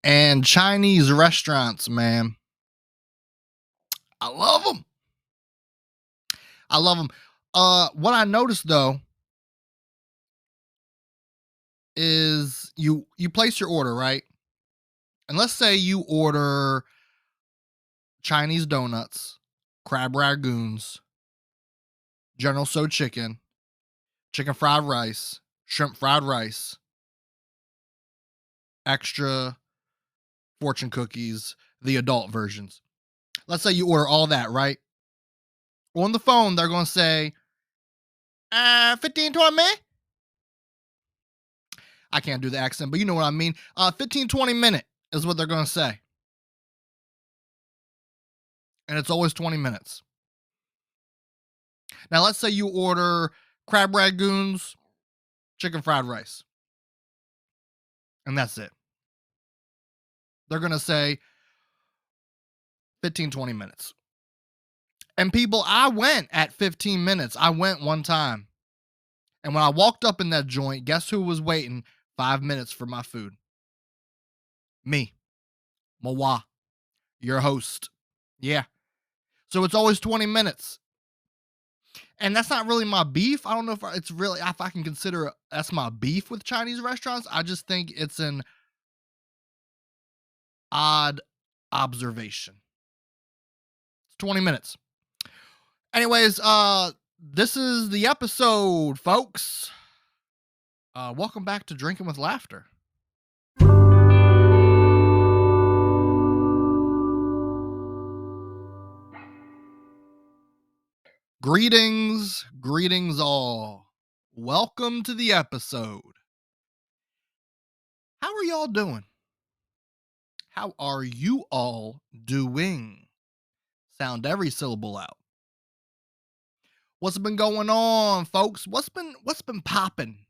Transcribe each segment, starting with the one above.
And Chinese restaurants, man. I love them. I love them. What I noticed though is you place your order, right? And let's say you order Chinese donuts, crab ragoons, General So chicken, chicken fried rice, shrimp fried rice, extra fortune cookies, the adult versions. Let's say you order all that, right? On the phone, they're going to say, 15, 20 minutes. I can't do the accent, but you know what I mean. 15, 20 minute is what they're going to say. And it's always 20 minutes. Now, let's say you order crab ragoons, chicken fried rice, and that's it. They're going to say 15, 20 minutes. And people, I went at 15 minutes. I went one time. And when I walked up in that joint, guess who was waiting 5 minutes for my food? Me, Mawa, your host. Yeah. So it's always 20 minutes. And that's not really my beef. I don't know if I can consider that's my beef with Chinese restaurants. I just think it's an odd observation. It's 20 minutes. Anyways, this is the episode, folks. Welcome back to Drinking with Laughter. Greetings all. Welcome to the episode. How are y'all doing? How are you all doing? Sound every syllable out. What's been going on, folks? What's been popping?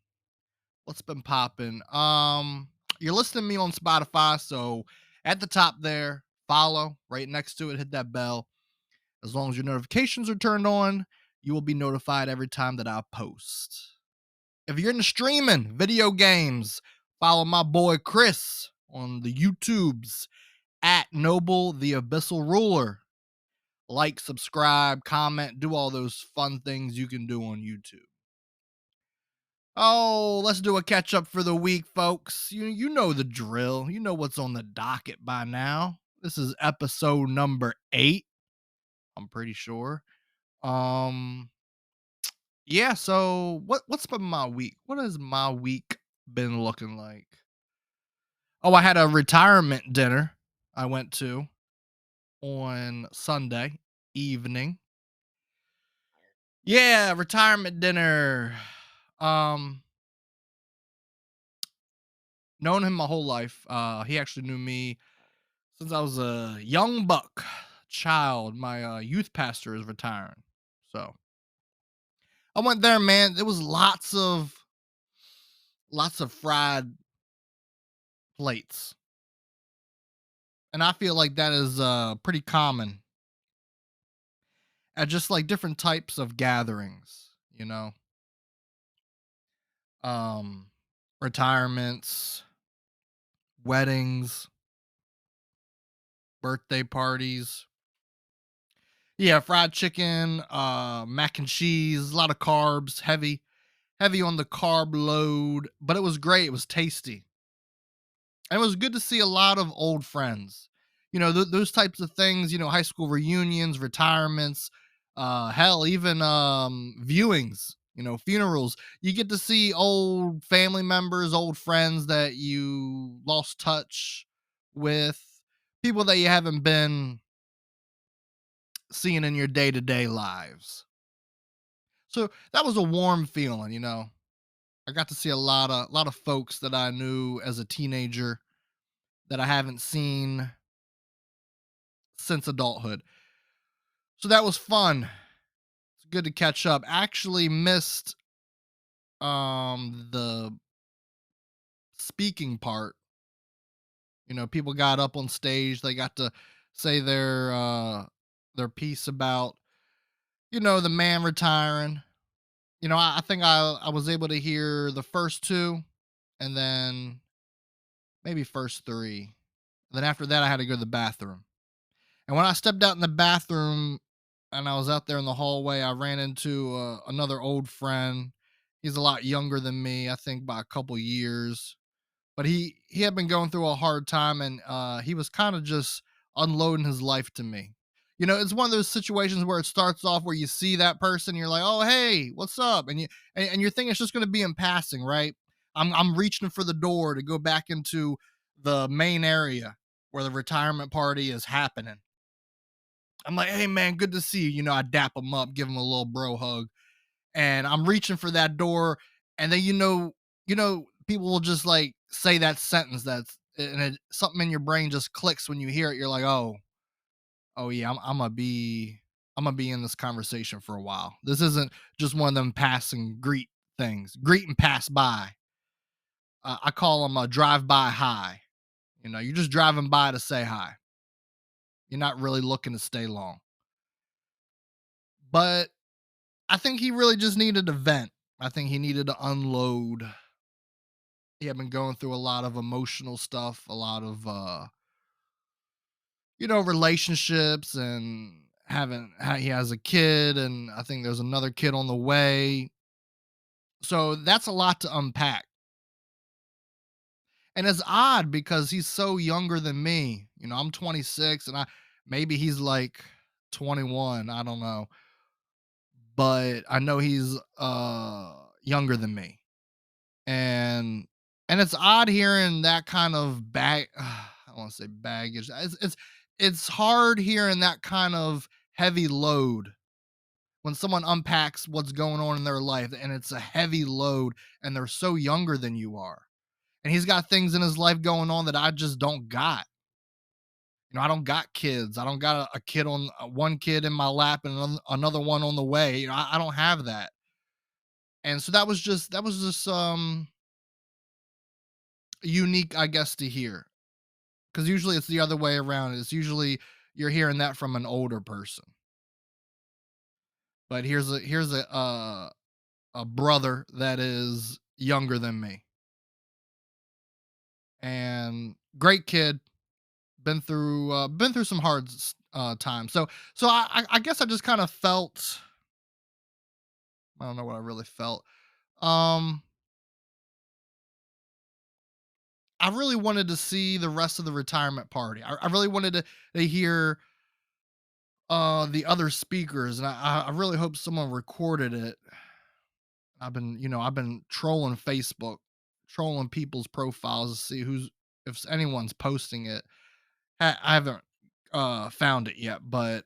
What's been popping? You're listening to me on Spotify, so at the top there, follow. Right next to it, hit that bell. As long as your notifications are turned on, you will be notified every time that I post. If you're into streaming video games, follow my boy Chris on the YouTubes at Noble the Abyssal Ruler. Like, subscribe, comment, do all those fun things you can do on YouTube. Oh, let's do a catch up for the week, folks. You know the drill. You know what's on the docket by now. This is episode number 8. I'm pretty sure. Yeah, so what's been my week? What has my week been looking like? Oh, I had a retirement dinner I went to on Sunday evening. Yeah, retirement dinner. Um, known him my whole life. He actually knew me since I was a young buck child. My youth pastor is retiring. So I went there, man. There was lots of fried plates. And I feel like that is pretty common at just like different types of gatherings, you know. Um Retirements, weddings, birthday parties. Yeah, fried chicken, mac and cheese, a lot of carbs, heavy on the carb load, but it was great. It was tasty. And it was good to see a lot of old friends. You know, those types of things, you know, high school reunions, retirements, hell, even viewings, you know, funerals. You get to see old family members, old friends that you lost touch with, people that you haven't been seeing in your day-to-day lives. So that was a warm feeling, you know. I got to see a lot of folks that I knew as a teenager that I haven't seen since adulthood. So that was fun. It's good to catch up. Actually missed the speaking part. You know, people got up on stage, they got to say their piece about, you know, the man retiring. You know, I think I was able to hear the first two and then maybe first three. Then after that, I had to go to the bathroom. And when I stepped out in the bathroom and I was out there in the hallway, I ran into another old friend. He's a lot younger than me, I think by a couple years. But he had been going through a hard time, and he was kind of just unloading his life to me. It's one of those situations where it starts off where you see that person, you're like, "Oh, hey, what's up?" And you're thinking it's just going to be in passing, right? I'm reaching for the door to go back into the main area where the retirement party is happening. I'm like, "Hey, man, good to see you." I dap him up, give him a little bro hug, and I'm reaching for that door, and then people will just like say that sentence something in your brain just clicks when you hear it. You're like, oh yeah, I'm gonna be in this conversation for a while. This isn't just one of them pass and greet things, greet and pass by. I call them a drive by hi. You're just driving by to say hi. You're not really looking to stay long. But I think he really just needed a vent. I think he needed to unload. He had been going through a lot of emotional stuff, a lot of relationships, and he has a kid, and I think there's another kid on the way. So that's a lot to unpack. And it's odd because he's so younger than me. I'm 26 and I maybe he's like 21, I don't know. But I know he's younger than me. And it's odd hearing that kind of I want to say baggage. It's hard hearing that kind of heavy load when someone unpacks what's going on in their life, and it's a heavy load, and they're so younger than you are. And he's got things in his life going on that I just don't got. I don't got kids. I don't got a kid on one kid in my lap and another one on the way. I don't have that. And so that was just unique, I guess, to hear. Because usually it's the other way around. It's usually you're hearing that from an older person. But here's a brother that is younger than me, and great kid. Been through some hard times. So I guess I just kind of felt. I don't know what I really felt. Um, I really wanted to see the rest of the retirement party. I really wanted to hear the other speakers, and I really hope someone recorded it. I've been trolling Facebook, trolling people's profiles to see who's if anyone's posting it. I haven't found it yet, but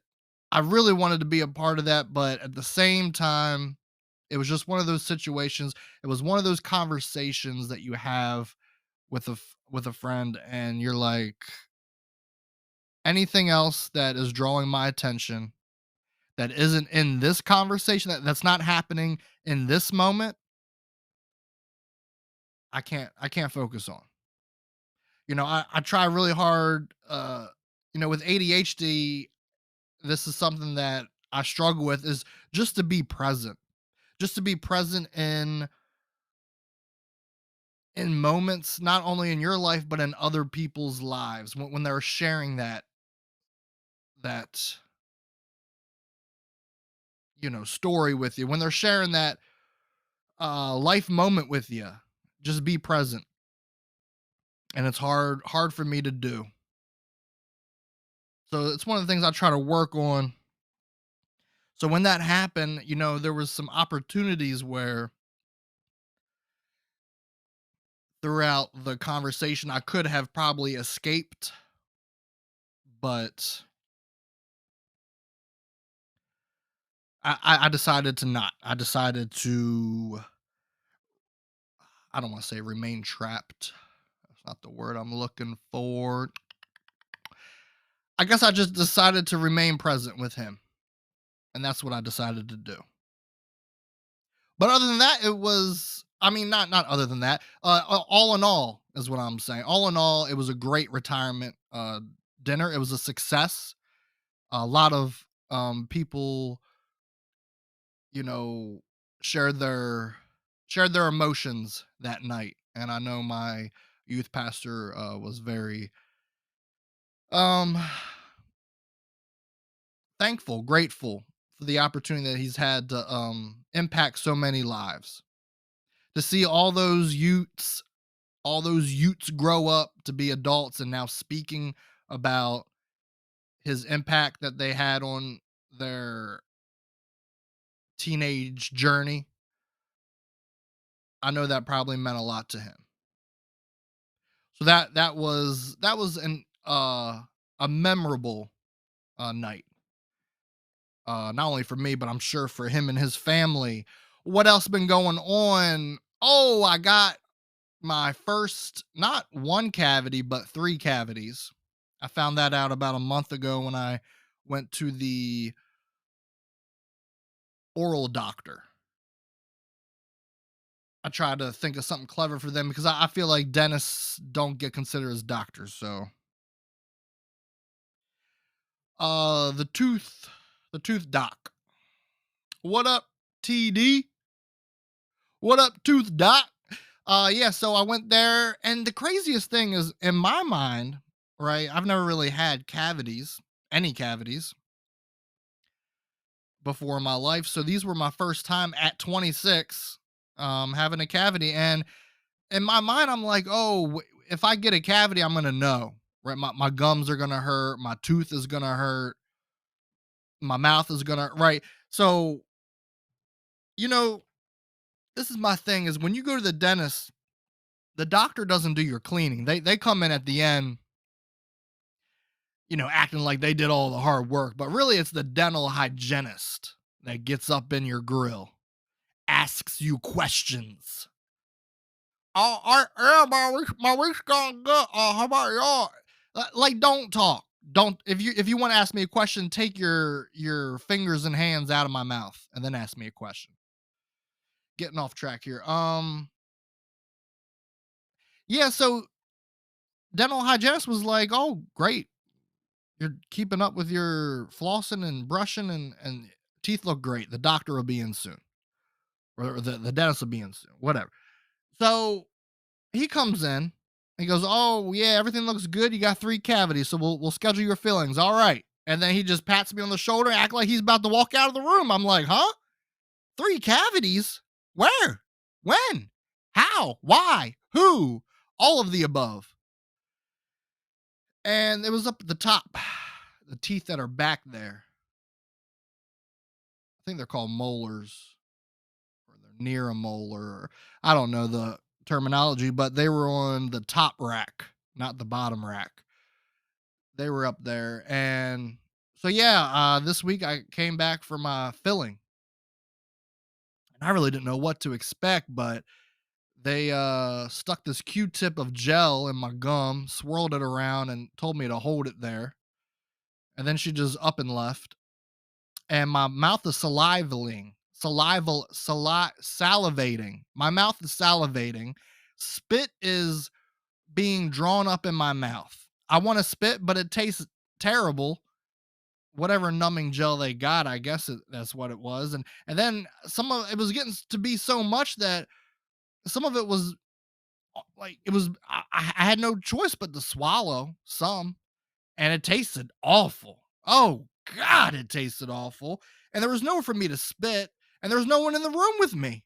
I really wanted to be a part of that. But at the same time, it was just one of those situations. It was one of those conversations that you have with a friend, and you're like, anything else that is drawing my attention that isn't in this conversation, that's not happening in this moment, I can't focus on. I try really hard. With ADHD, this is something that I struggle with, is just to be present. Just to be present in moments, not only in your life but in other people's lives when they're sharing that story with you, when they're sharing that life moment with you. Just be present, and it's hard for me to do. So it's one of the things I try to work on. So when that happened, there was some opportunities where throughout the conversation I could have probably escaped, but I decided to not. I decided to, I don't want to say remain trapped. That's not the word I'm looking for. I guess I just decided to remain present with him, and that's what I decided to do. But other than that, it was. I mean, not other than that. All in all, is what I'm saying. All in all, it was a great retirement dinner. It was a success. A lot of people, you know, shared their shared their emotions that night, and I know my youth pastor was very Um, Thankful, grateful for the opportunity that he's had to impact so many lives. To see all those youths grow up to be adults and now speaking about his impact that they had on their teenage journey. I know that probably meant a lot to him. So that was a memorable night. Not only for me, but I'm sure for him and his family. What else been going on? Oh, I got my first, not one cavity, but three cavities. I found that out about a month ago when I went to the oral doctor. I tried to think of something clever for them because I feel like dentists don't get considered as doctors. So, the tooth doc. What up, TD? What up, tooth doc? Yeah, so I went there, and the craziest thing is, in my mind, right? I've never really had cavities, any cavities before in my life. So these were my first time at 26 having a cavity. And in my mind, I'm like, oh, if I get a cavity, I'm gonna know, right? My gums are gonna hurt, my tooth is gonna hurt, my mouth is gonna, right. So, you know, this is my thing is when you go to the dentist, the doctor doesn't do your cleaning. They come in at the end, acting like they did all the hard work, but really it's the dental hygienist that gets up in your grill, asks you questions. Oh, my week's going good. How about y'all? Like, don't talk. Don't, if you want to ask me a question, take your fingers and hands out of my mouth and then ask me a question. Getting off track here. Yeah. So dental hygienist was like, "Oh, great, you're keeping up with your flossing and brushing, and teeth look great. The doctor will be in soon, or the dentist will be in soon. Whatever." So he comes in. He goes, "Oh yeah, everything looks good. You got three cavities, so we'll schedule your fillings. All right." And then he just pats me on the shoulder, act like he's about to walk out of the room. I'm like, "Huh? Three cavities? Where? When? How? Why? Who? All of the above." And it was up at the top, the teeth that are back there. I think they're called molars, or they're near a molar. Or I don't know the terminology, but they were on the top rack, not the bottom rack. They were up there. And so, yeah, this week I came back for my filling. And I really didn't know what to expect, but they stuck this Q-tip of gel in my gum, swirled it around, and told me to hold it there. And then she just up and left. And my mouth is salivating. My mouth is salivating. Spit is being drawn up in my mouth. I want to spit, but it tastes terrible. Whatever numbing gel they got, I guess that's what it was. And then some of it was getting to be so much that some of it was like it was. I had no choice but to swallow some, and it tasted awful. Oh God, it tasted awful. And there was nowhere for me to spit, and there was no one in the room with me.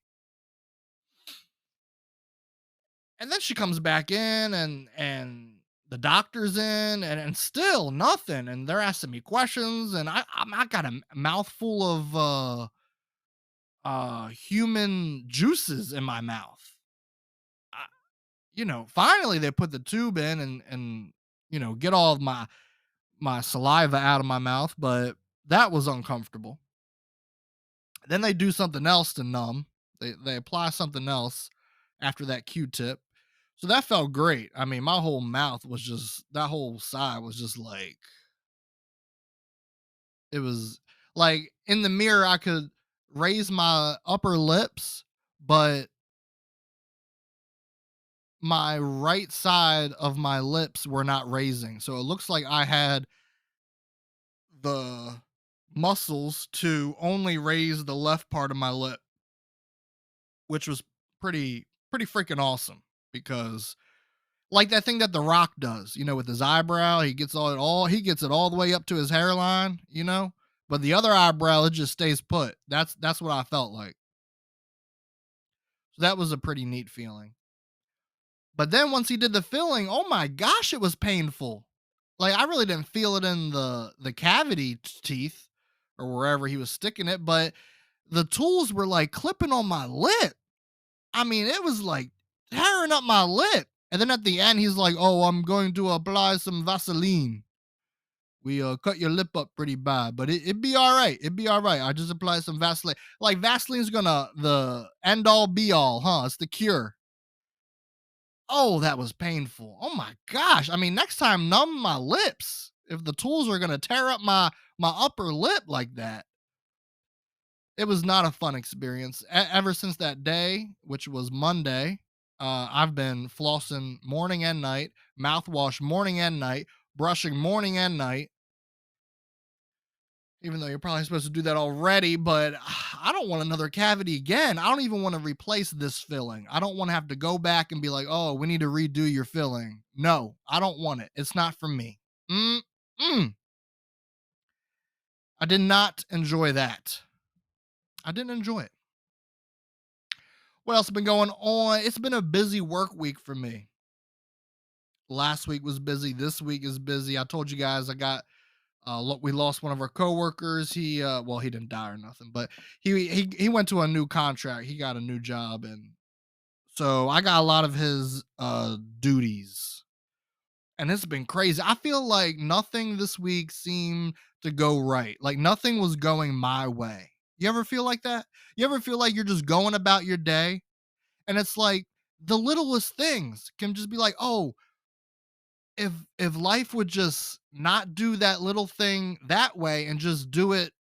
And then she comes back in, and the doctor's in, and still nothing. And they're asking me questions, and I got a mouthful of human juices in my mouth. I, finally they put the tube in, and get all of my saliva out of my mouth, but that was uncomfortable. Then they do something else to numb. They apply something else after that Q-tip. So that felt great. I mean, my whole mouth was just, that whole side was just like, it was like in the mirror I could raise my upper lips, but my right side of my lips were not raising. So it looks like I had the muscles to only raise the left part of my lip, which was pretty freaking awesome because Like that thing that The Rock does, with his eyebrow, he gets it all the way up to his hairline. But the other eyebrow, it just stays put. That's what I felt like. So that was a pretty neat feeling. But then once he did the filling, oh my gosh, it was painful. Like I really didn't feel it in the cavity teeth or wherever he was sticking it, but the tools were like clipping on my lip. I mean, it was like tearing up my lip. And then at the end, he's like, "Oh, I'm going to apply some Vaseline. We cut your lip up pretty bad, but it'd be all right. It'd be all right. I just apply some Vaseline. Like Vaseline's gonna the end all be all, huh? It's the cure." Oh, that was painful. Oh my gosh. I mean, next time numb my lips. If the tools are gonna tear up my upper lip like that. It was not a fun experience. Ever since that day, which was Monday, I've been flossing morning and night, mouthwash morning and night, brushing morning and night, even though you're probably supposed to do that already, but I don't want another cavity again. I don't even want to replace this filling. I don't want to have to go back and be like, "Oh, we need to redo your filling." No, I don't want it. It's not for me. Mm-mm. I did not enjoy that. I didn't enjoy it. What else has been going on? It's been a busy work week for me. Last week was busy. This week is busy. I told you guys we lost one of our coworkers. He didn't die or nothing, but he went to a new contract. He got a new job, and so I got a lot of his duties, and it's been crazy. I feel like nothing this week seemed to go right. Like nothing was going my way. You ever feel like that? You ever feel like you're just going about your day, and it's like the littlest things can just be like, oh, if life would just not do that little thing that way and just do it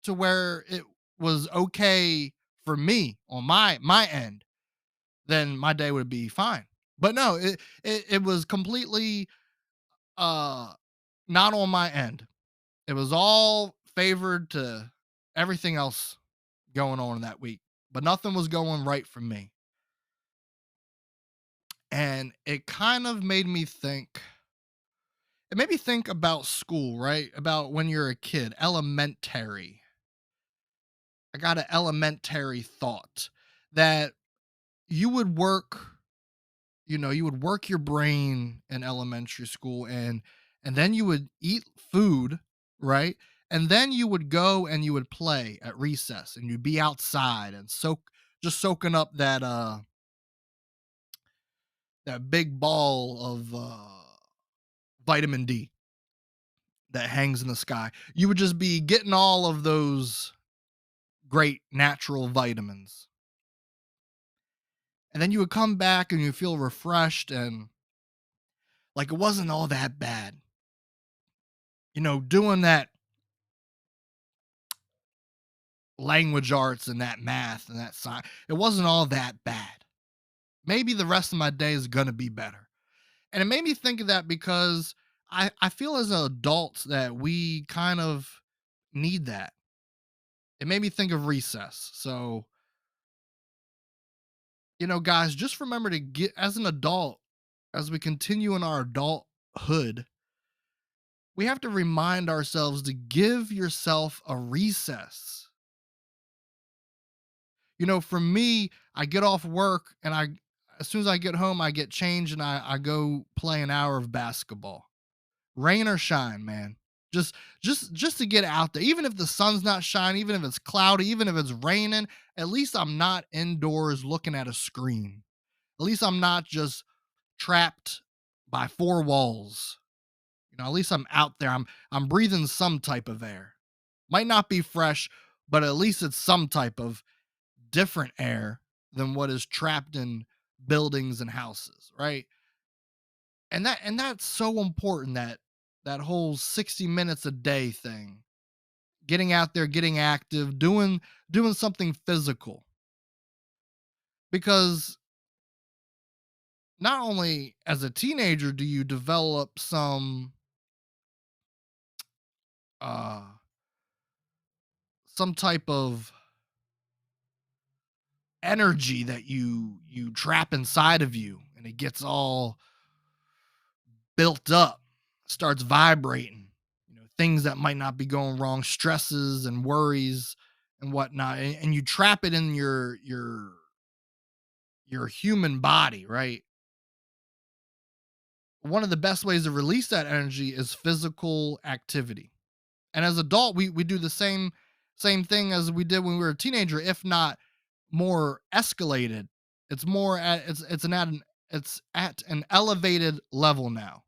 to where it was okay for me on my end, then my day would be fine. But no, it was completely uh not on my end. It was all favored to everything else going on in that week, but nothing was going right for me. And it made me think about school, right? About when you're a kid, elementary. I got an elementary thought that you would work, you would work your brain in elementary school, and then you would eat food, right? And then you would go and you would play at recess and you'd be outside and soaking up that big ball of vitamin D that hangs in the sky. You would just be getting all of those great natural vitamins. And then you would come back and you feel refreshed and like it wasn't all that bad. Doing that language arts and that math and that science, it wasn't all that bad. Maybe the rest of my day is going to be better. And it made me think of that because I feel as adults that we kind of need that. It made me think of recess. So, guys, just remember to get as an adult, as we continue in our adulthood, we have to remind ourselves to give yourself a recess. For me, I get off work and as soon as I get home, I get changed and I go play an hour of basketball. Rain or shine, man. Just to get out there. Even if the sun's not shining, even if it's cloudy, even if it's raining, at least I'm not indoors looking at a screen. At least I'm not just trapped by four walls. At least I'm out there. I'm breathing some type of air. Might not be fresh, but at least it's some type of different air than what is trapped in buildings and houses, right? And that's so important, that whole 60 minutes a day thing. Getting out there, getting active, doing something physical. Because not only as a teenager do you develop uh some type of energy that you trap inside of you, and and it gets all built up, starts vibrating. Things that might not be going wrong, stresses and worries and whatnot, and you trap it in your human body, right? One of the best ways to release that energy is physical activity. And as adult, we do the same thing as we did when we were a teenager, if not more escalated. It's at an elevated level now,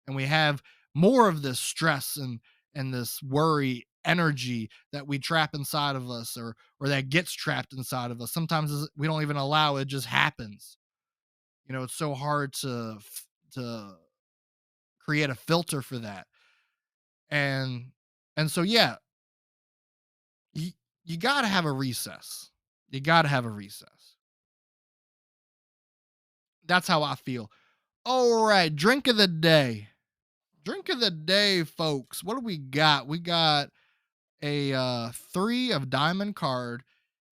and we have more of this stress and this worry energy that we trap inside of us, or that gets trapped inside of us. Sometimes we don't even allow it; it just happens. It's so hard to create a filter for that, and so yeah, you, you got to have a recess. You got to have a recess. That's how I feel. All right, drink of the day. Drink of the day, folks. What do we got? We got a 3 of diamond card.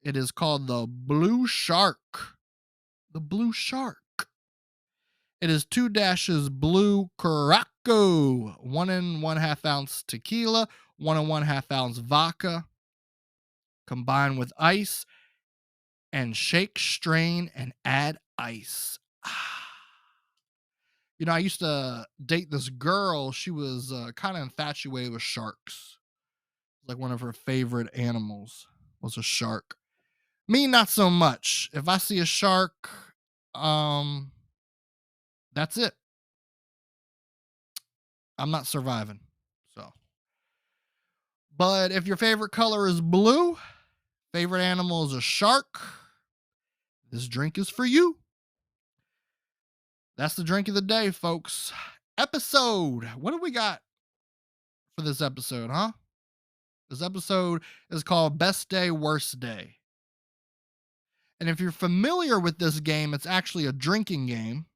It is called the Blue Shark. The Blue Shark. It is 2 dashes blue Caraco, 1.5 ounce tequila, 1.5 ounce vodka, combined with ice, and shake, strain, and add ice. I used to date this girl. She was kind of infatuated with sharks. Like one of her favorite animals was a shark. Me, not so much. If I see a shark, um, that's it. I'm not surviving. So, but if your favorite color is blue, favorite animal is a shark, this drink is for you. That's the drink of the day, folks. Episode. What do we got for this episode, huh? This episode is called Best Day, Worst Day. And if you're familiar with this game, it's actually a drinking game,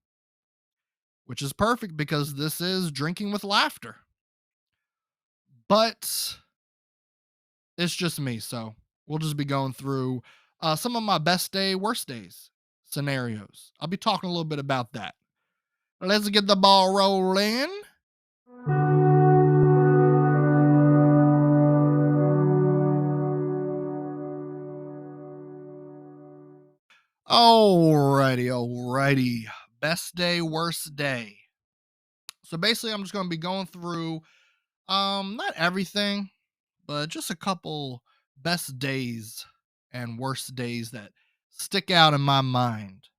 which is perfect because this is drinking with laughter. But it's just me, so we'll just be going through some of my best day, worst days scenarios. I'll be talking a little bit about that. Let's get the ball rolling. Alrighty. Best day, worst day. So basically, I'm just going to be going through not everything, but just a couple best days and worst days that stick out in my mind.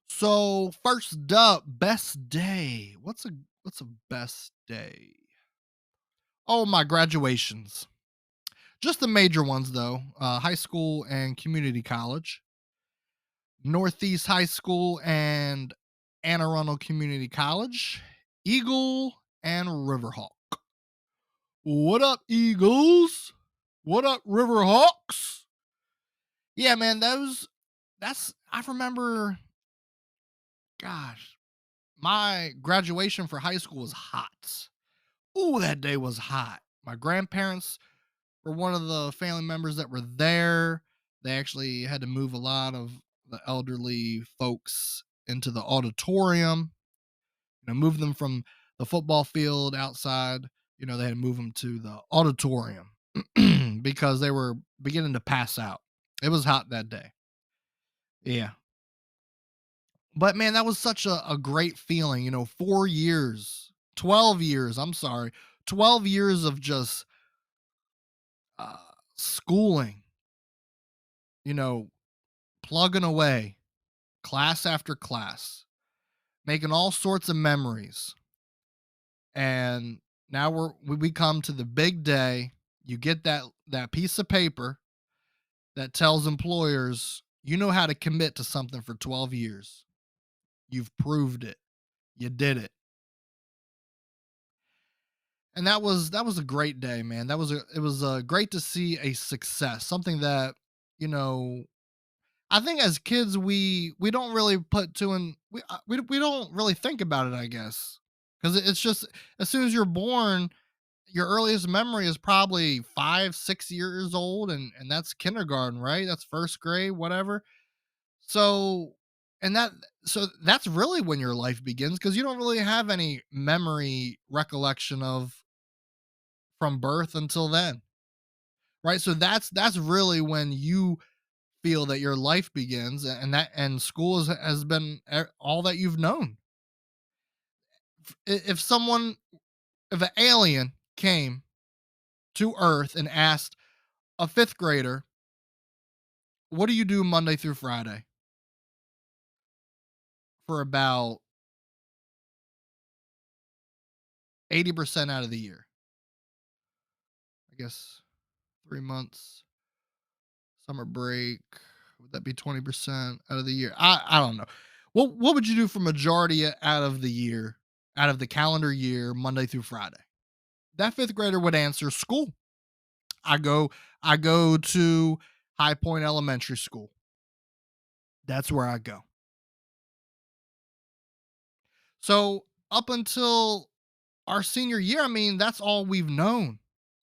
So first up, best day. What's a best day? Oh, my graduations. Just the major ones though. High school and community college. Northeast High School and Anne Arundel Community College. Eagle and Riverhawk. What up, Eagles? What up, Riverhawks? Yeah, man, I remember, gosh, my graduation for high school was hot. Ooh, that day was hot. My grandparents were one of the family members that were there. They actually had to move a lot of the elderly folks into the auditorium, move them from the football field outside. They had to move them to the auditorium because they were beginning to pass out. It was hot that day. Yeah. But man, that was such a great feeling. 4 years, 12 years, I'm sorry, 12 years of just uh, schooling, you know, plugging away, class after class, making all sorts of memories. And now we come to the big day. You get that piece of paper that tells employers you know how to commit to something for 12 years. You've proved it. You did it. And that was a great day, man. It was great to see a success, something that you know I think as kids we don't really put two and we don't really think about it, I guess, because it's just as soon as you're born, your earliest memory is probably 5 6 years old, and that's kindergarten, right? That's first grade, whatever. So And that's really when your life begins because you don't really have any memory recollection of from birth until then, right? So that's really when you feel that your life begins, and that and school has been all that you've known. If someone, if an alien came to Earth and asked a fifth grader, "What do you do Monday through Friday for about 80% out of the year?" I guess 3 months, summer break. Would that be 20% out of the year? I don't know. What would you do for majority out of the year, out of the calendar year, Monday through Friday? That fifth grader would answer school. I go I go to High Point Elementary School. That's where I go. So up until our senior year, I mean, that's all we've known.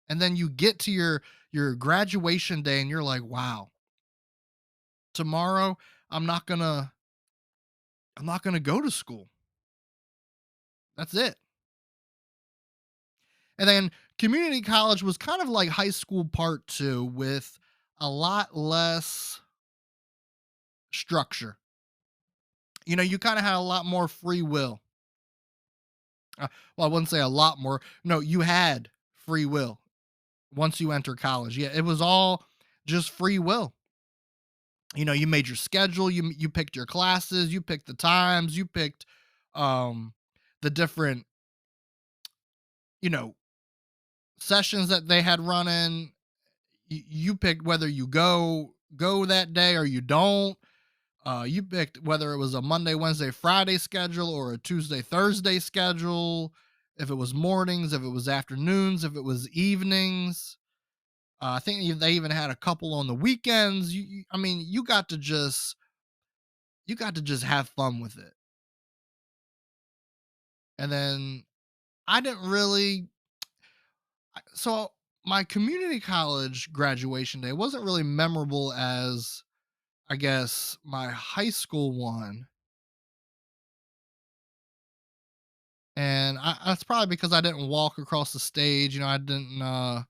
And then you get to your graduation day and you're like, wow, tomorrow I'm not gonna I'm not gonna go to school. That's it. And then community college was kind of like high school part two with a lot less structure. You kind of had a lot more free will. Well, I wouldn't say a lot more. No, you had free will once you enter college. Yeah, it was all just free will. You made your schedule, you picked your classes, you picked the times, you picked um the different, you know, sessions that they had running. You picked whether you go that day or you don't. You picked whether it was a Monday, Wednesday, Friday schedule or a Tuesday, Thursday schedule. If it was mornings, if it was afternoons, if it was evenings. I think they even had a couple on the weekends. I mean, you got to just have fun with it. And then I didn't really. So my community college graduation day wasn't really memorable as I guess my high school one, and that's probably because I didn't walk across the stage. I didn't. I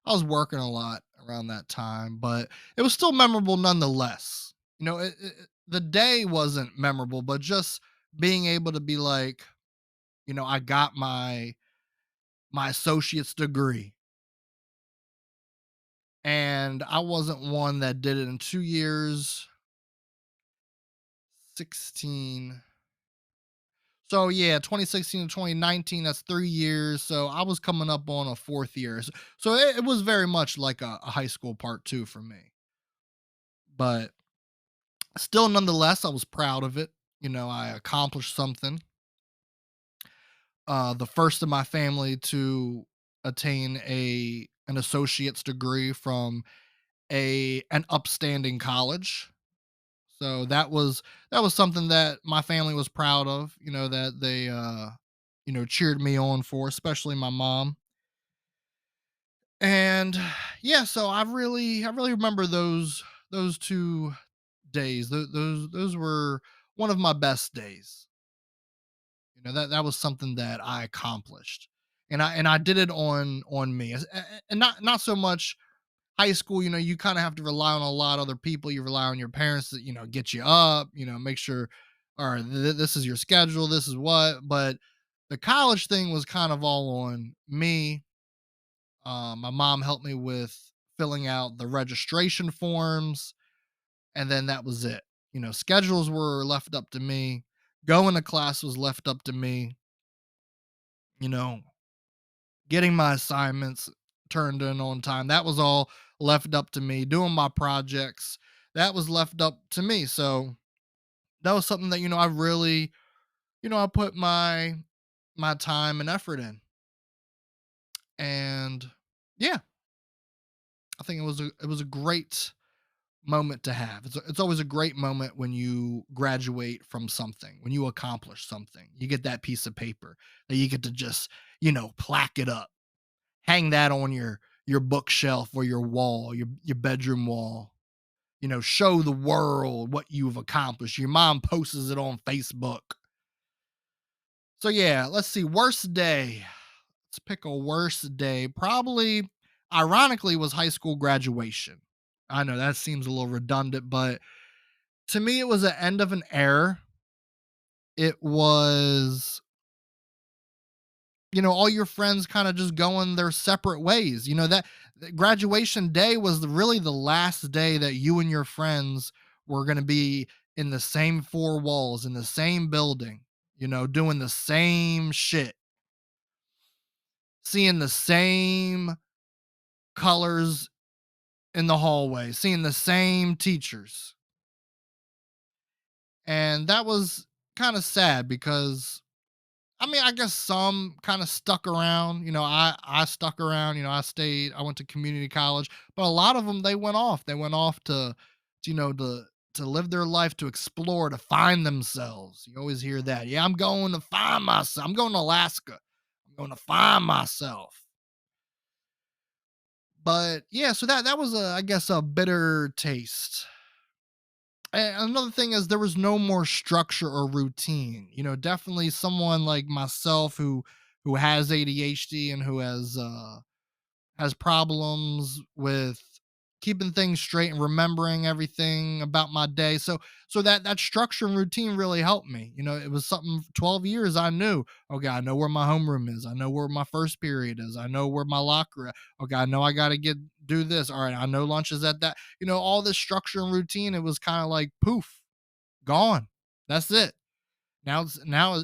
was working a lot around that time, but it was still memorable nonetheless. The day wasn't memorable, but just being able to be like, I got my associate's degree, and I wasn't one that did it in 2 years. 16. So yeah, 2016 to 2019, that's 3 years. So I was coming up on a fourth year. So it was very much like a high school part two for me. But still, nonetheless, I was proud of it. I accomplished something. The first in my family to attain an associate's degree from an upstanding college. So that was something that my family was proud of, that they cheered me on for, especially my mom. And yeah, so I really remember those 2 days. Those were one of my best days. That was something that I accomplished. And I did it on me. And not so much high school. You kind of have to rely on a lot of other people. You rely on your parents to get you up, make sure, all right, this is your schedule, this is what. But the college thing was kind of all on me. My mom helped me with filling out the registration forms, and then that was it. Schedules were left up to me. Going to class was left up to me. you know Getting my assignments turned in on time, that was all left up to me. Doing my projects, that was left up to me. So that was something that I really, I put my time and effort in. And yeah, I think it was a great moment to have. It's always a great moment when you graduate from something, when you accomplish something. You get that piece of paper that you get to just, plaque it up, hang that on your bookshelf or your wall, your bedroom wall. show the world what you've accomplished. Your mom posts it on Facebook. So yeah, let's see. Worst day. Let's pick a worst day. Probably, ironically, was high school graduation. I know that seems a little redundant, but to me, it was the end of an era. It was, all your friends kind of just going their separate ways. That graduation day was really the last day that you and your friends were going to be in the same four walls, in the same building, doing the same shit, seeing the same colors in the hallway, seeing the same teachers. And that was kind of sad because I guess some kind of stuck around. I stuck around. I stayed. I went to community college, but a lot of them they went off. They went off to live their life, to explore, to find themselves. You always hear that. Yeah, I'm going to find myself. I'm going to Alaska. I'm going to find myself. But yeah, so that was I guess a bitter taste. And another thing is there was no more structure or routine. Definitely someone like myself who has ADHD and who has problems with keeping things straight and remembering everything about my day. So that structure and routine really helped me. It was something 12 years I knew. Okay, I know where my homeroom is. I know where my first period is. I know where my locker is. Okay, I know I got to do this. All right, I know lunch is at that. All this structure and routine, it was kind of like poof, gone. That's it. Now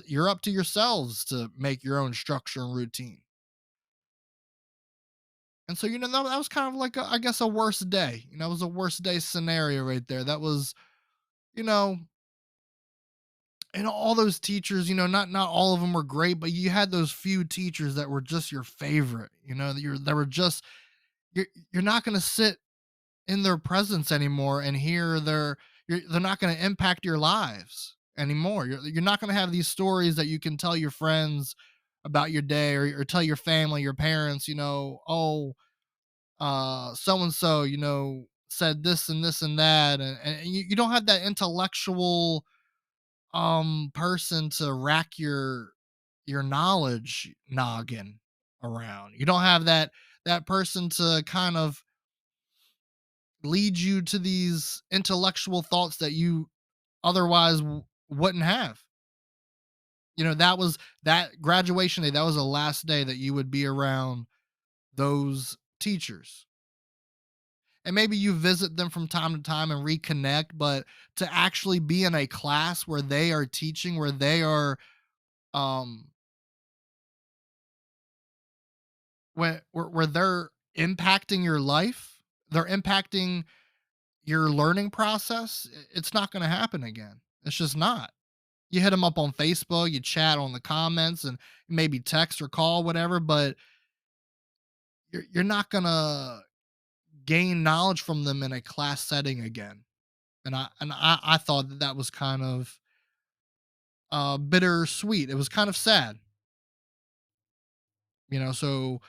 you're up to yourselves to make your own structure and routine. And so, that was kind of like I guess a worst day. It was a worst day scenario right there. That was, you know, and all those teachers, not all of them were great, but you had those few teachers that were just your favorite. That were just you're not going to sit in their presence anymore and hear they're not going to impact your lives anymore. You're not going to have these stories that you can tell your friends about your day, or tell your family, your parents. Oh, so and so, said this and this and that, and you don't have that intellectual person to rack your knowledge noggin around. You don't have that person to kind of lead you to these intellectual thoughts that you otherwise wouldn't have. That was that graduation day. That was the last day that you would be around those teachers. And maybe you visit them from time to time and reconnect, but to actually be in a class where they are teaching, where they are um where they're impacting your life, they're impacting your learning process, it's not going to happen again. It's just not. You hit them up on Facebook, you chat on the comments, and maybe text or call, whatever, but you're not going to gain knowledge from them in a class setting again. And I thought that was kind of bittersweet. It was kind of sad. So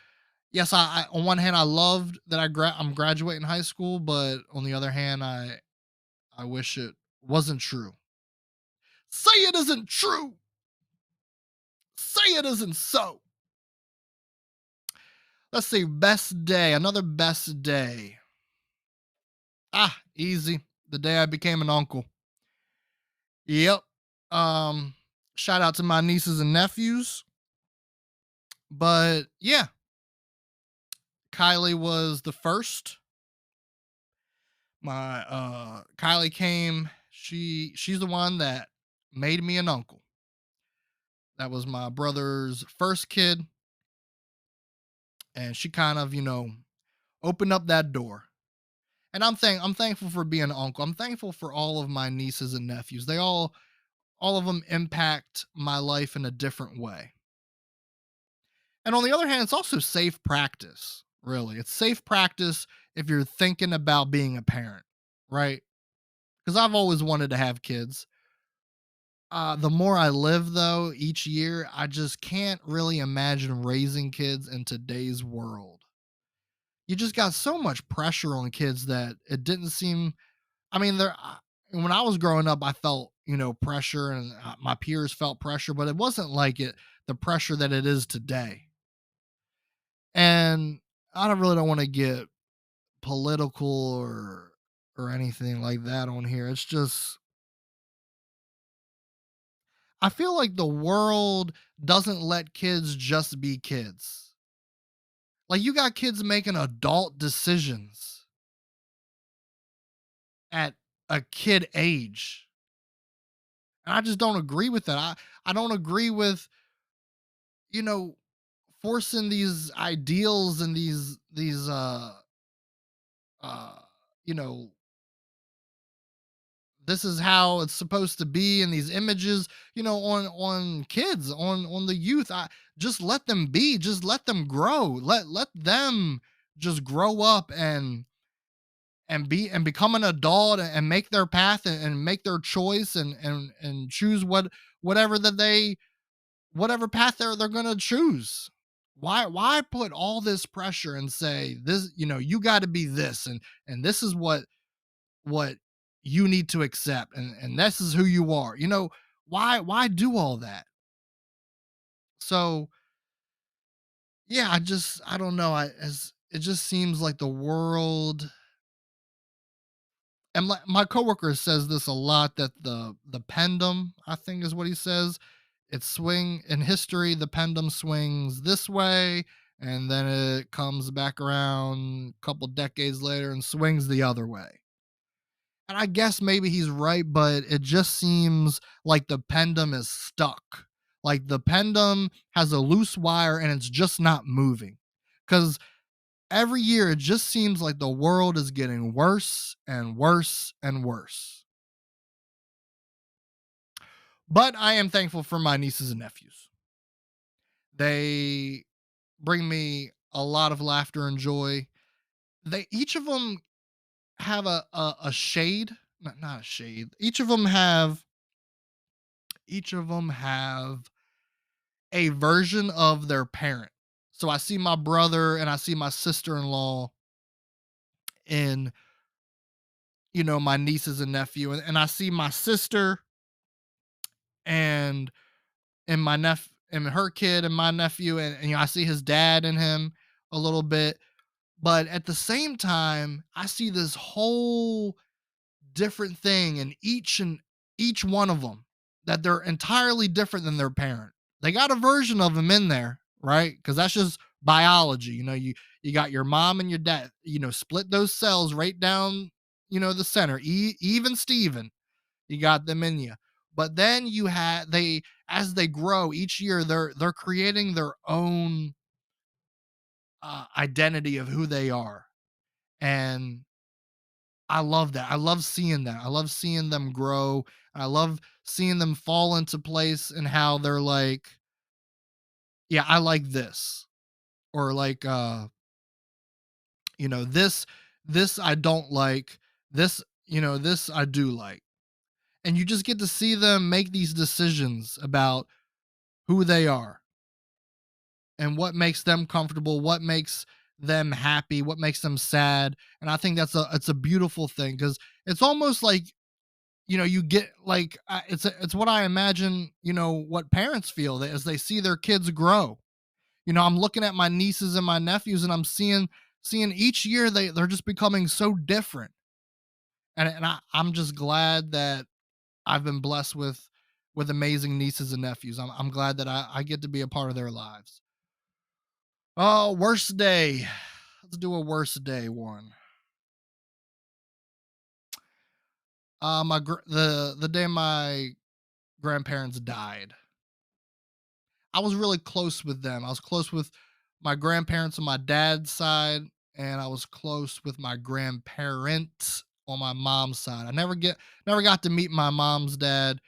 yes, I on one hand I loved that I'm graduating high school, but on the other hand I wish it wasn't true. Say it isn't true. Say it isn't so. Let's see, best day, another best day. Easy. The day I became an uncle. Yep. Um, Shout out to my nieces and nephews. But yeah, Kylie was the first. My Kylie came, she's the one that made me an uncle. That was my brother's first kid, and she kind of, opened up that door. And I'm thankful for being an uncle. I'm thankful for all of my nieces and nephews. They all of them impact my life in a different way. And on the other hand, it's also safe practice, really. It's safe practice if you're thinking about being a parent, right? Because I've always wanted to have kids. The more I live, though, each year, I just can't really imagine raising kids in today's world. You just got so much pressure on kids that it didn't seem I mean, when I was growing up, I felt, pressure, and my peers felt pressure, but it wasn't like the pressure that it is today. And I don't want to get political or anything like that on here. It's just I feel like the world doesn't let kids just be kids. Like, you got kids making adult decisions at a kid age. And I just don't agree with that. I don't agree with, you know, forcing these ideals and these uh you know this is how it's supposed to be, and these images, on kids, on the youth. I just let them be, just let them grow, let them just grow up and become an adult, and make their path, and make their choice, and choose whatever that they whatever path they're going to choose. Why put all this pressure and say this, you got to be this, and this is what you need to accept, and this is who you are. Why do all that? So, yeah, I don't know. I as It just seems like the world, and my coworker says this a lot, that the pendulum, I think is what he says, it swing in history, the pendulum swings this way, and then it comes back around a couple decades later and swings the other way. And I guess maybe he's right, but it just seems like the pendulum is stuck. Like the pendulum has a loose wire and it's just not moving. Because every year it just seems like the world is getting worse and worse and worse. But I am thankful for my nieces and nephews. They bring me a lot of laughter and joy. They each of them have a shade, not a shade. Each of them have a version of their parent. So I see my brother and I see my sister-in-law in, my nieces and nephew, and I see my sister and my and her kid and my nephew, and I see his dad in him a little bit. But at the same time, I see this whole different thing in each one of them, that they're entirely different than their parent. They got a version of them in there, right? Because that's just biology. You got your mom and your dad. Split those cells right down, the center. Even Steven, you got them in you. But then they, as they grow each year, they're creating their own identity of who they are, and I love that. I love seeing that. I love seeing them grow. I love seeing them fall into place, and how they're like, yeah, I like this. Or like, this I don't like. This I do like. And you just get to see them make these decisions about who they are and what makes them comfortable, what makes them happy, what makes them sad. And I think it's a beautiful thing, because it's almost like, you get like, it's what I imagine, what parents feel as they see their kids grow. I'm looking at my nieces and my nephews, and I'm seeing each year they're just becoming so different. I'm just glad that I've been blessed with amazing nieces and nephews. I'm glad that I get to be a part of their lives. Oh, worst day. Let's do a worst day one. The day my grandparents died. I was really close with them. I was close with my grandparents on my dad's side, and I was close with my grandparents on my mom's side. I never got to meet my mom's dad.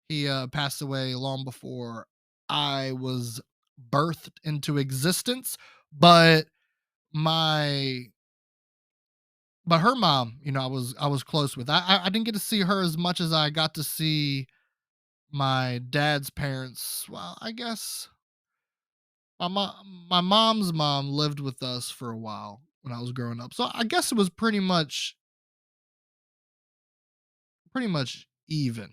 He passed away long before I was birthed into existence. But my but her mom, I was close with. I didn't get to see her as much as I got to see my dad's parents. Well, I guess my mom's mom lived with us for a while when I was growing up. So I guess it was pretty much pretty much even.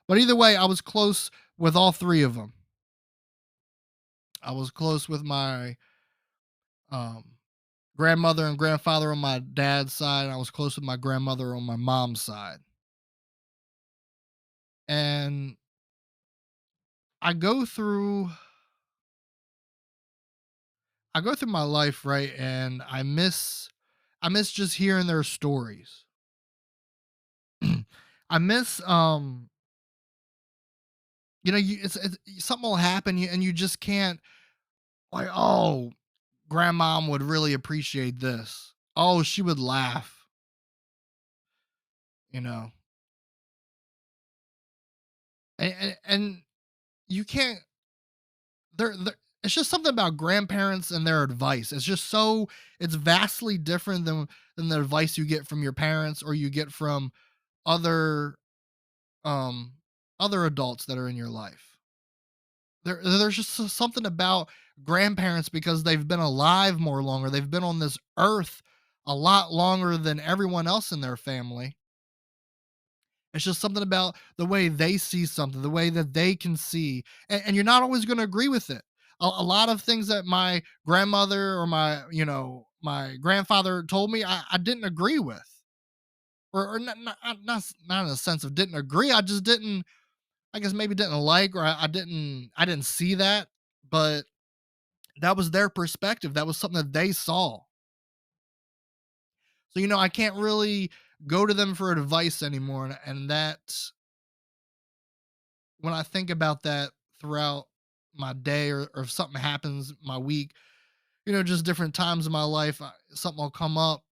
But either way, I was close with all three of them. I was close with my um, grandmother and grandfather on my dad's side, and I was close with my grandmother on my mom's side. And I go through I go through my life, right, and I miss just hearing their stories. I miss it's something will happen, and you just can't, like, oh, grandmom would really appreciate this. Oh, she would laugh, you know. And you can't they're it's just something about grandparents and their advice. It's just so it's vastly different than the advice you get from your parents or you get from other um other adults that are in your life. There's just something about grandparents because they've been alive more longer. They've been on this earth a lot longer than everyone else in their family. It's just something about the way they see something, the way that they can see, and you're not always going to agree with it. A lot of things that my grandmother or my grandfather told me, I didn't agree with, or not in a sense of didn't agree. I just didn't. I guess maybe didn't like, or I didn't see that, but that was their perspective. That was something that they saw. So I can't really go to them for advice anymore, and that when I think about that throughout my day, or if something happens my week, just different times in my life, something will come up,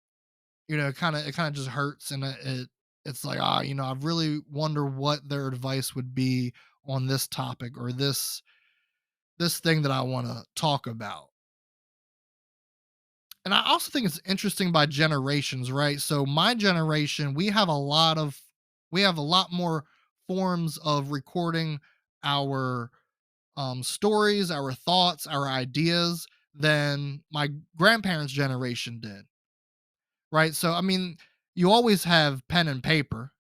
it kind of just hurts, and it's like, I really wonder what their advice would be on this topic or this thing that I want to talk about. And I also think it's interesting by generations, right? So my generation, we have a lot more forms of recording our stories, our thoughts, our ideas than my grandparents' generation did, right? So, I mean, you always have pen and paper,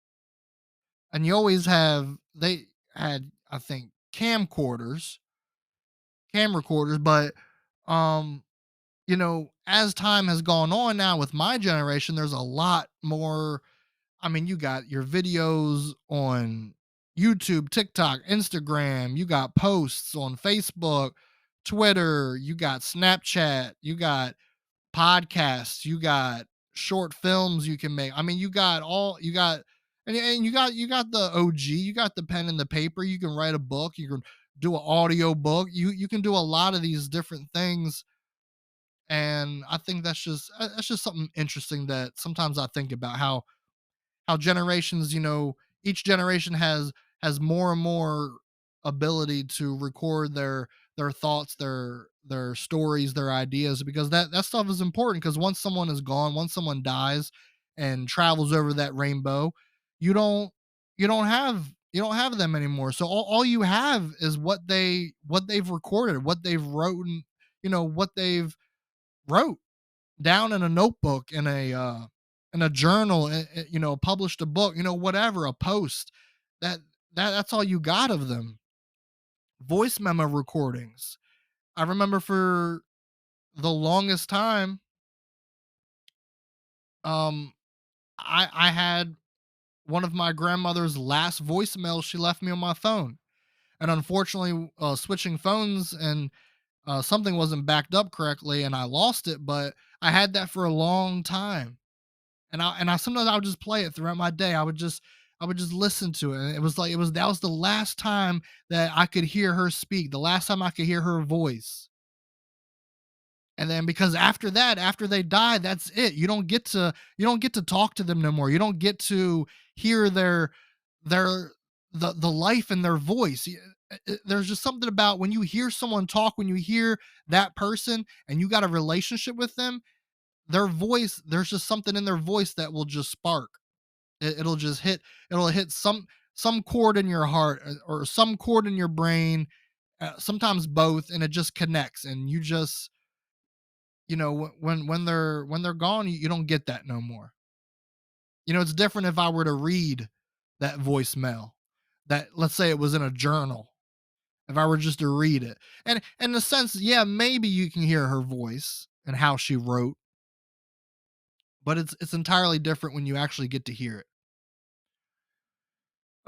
and they had, I think, camcorders, but, um, as time has gone on now with my generation, there's a lot more. I mean, you got your videos on YouTube, TikTok, Instagram, you got posts on Facebook, Twitter, you got Snapchat, you got podcasts, you got short films you can make. I mean, you got and you got the OG, you got the pen and the paper, you can write a book, you can do an audio book, you can do a lot of these different things, and I think that's just something interesting that sometimes I think about how generations, each generation has more and more ability to record their thoughts, their stories, their ideas, because that stuff is important, because once someone is gone, once someone dies and travels over that rainbow, you don't you don't have them anymore. So all you have is what they've recorded, what they've written, what they've wrote down in a notebook, in a journal, published a book, whatever, a post. That's all you got of them. Voice memo recordings. I remember for the longest time, um, I had one of my grandmother's last voicemails she left me on my phone, and unfortunately, switching phones, and something wasn't backed up correctly, and I lost it. But I had that for a long time, and I sometimes I would just play it throughout my day. I would just listen to it, and that was the last time that I could hear her speak, the last time I could hear her voice. And then, because after that, after they die, that's it. You don't get to talk to them no more. You don't get to hear their the life in their voice. There's just something about when you hear someone talk, when you hear that person and you got a relationship with them, their voice, there's just something in their voice that will just spark. It'll hit some chord in your heart, or some chord in your brain, sometimes both, and it just connects, and you just, when they're gone, you don't get that no more. It's different if I were to read that voicemail. That let's say it was in a journal. If I were just to read it. And in a sense, yeah, maybe you can hear her voice and how she wrote, but it's entirely different when you actually get to hear it.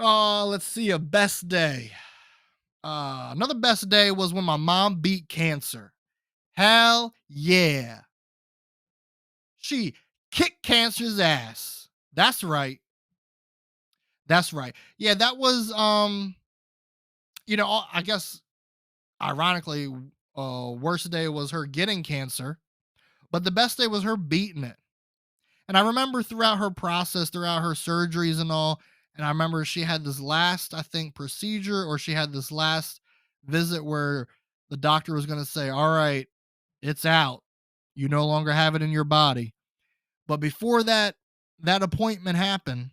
Oh, let's see a best day. Another best day was when my mom beat cancer. Hell yeah. She kicked cancer's ass. That's right. That's right. Yeah, that was I guess ironically, worst day was her getting cancer, but the best day was her beating it. And I remember throughout her process, throughout her surgeries and all, and I remember she had this last, I think, procedure, or she had this last visit where the doctor was going to say, "All right, it's out. You no longer have it in your body." But before that appointment happened,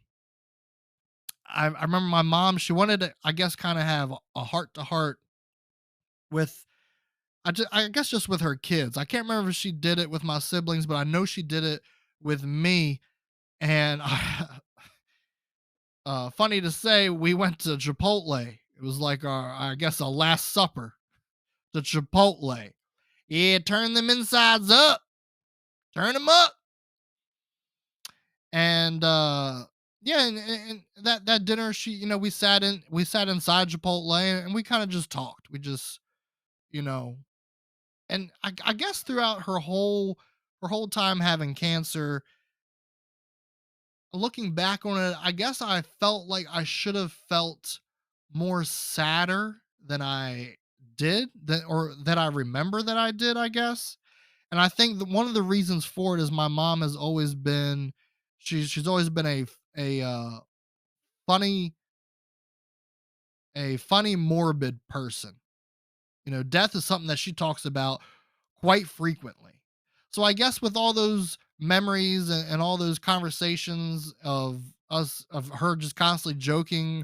I remember my mom, she wanted to, I guess, kind of have a heart to heart with, I guess, just with her kids. I can't remember if she did it with my siblings, but I know she did it with me. And funny to say, we went to Chipotle. It was like our, I guess, a last supper to Chipotle. Yeah, turn them insides up, turn them up, and yeah, and that dinner, she, we sat inside Chipotle, and we kind of just talked. We just, you know, and I guess throughout her whole time having cancer, looking back on it, I guess I felt like I should have felt more sadder than I did, or that I remember that I did, I guess. And I think that one of the reasons for it is my mom has always been, she's always been a funny funny morbid person. Death is something that she talks about quite frequently. So I guess with all those memories and all those conversations of her just constantly joking